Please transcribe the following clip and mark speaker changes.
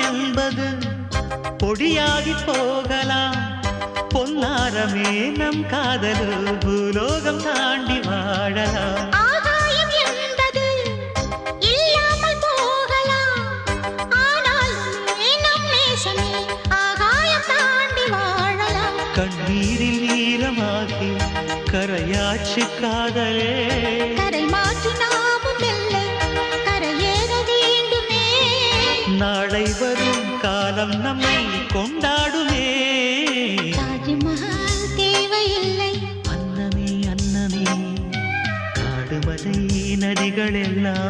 Speaker 1: என்பது பொடியாகி போகலாம். பொன்னாரமே நம் காதலு பூலோகம் தாண்டி வாழலாம்.
Speaker 2: ஆகாயம் என்பது இல்லாமல் போகலாம். ஆனால் நம் நேசமே ஆகாயம் தாண்டி வாழலாம்.
Speaker 1: கண்ணீரில் ஈரமாகி கரையாச்சு காதலே.
Speaker 2: கரை மாற்றி நாமும் வெல்லை கரையேற வேண்டுமே.
Speaker 1: நாளை வரும் காலம் நம்மை கொண்டாடுமே.
Speaker 2: தாஜ்மஹால் தேவையில்லை
Speaker 1: அன்னமே அன்னமே காடுமலை நதிகள் எல்லாம்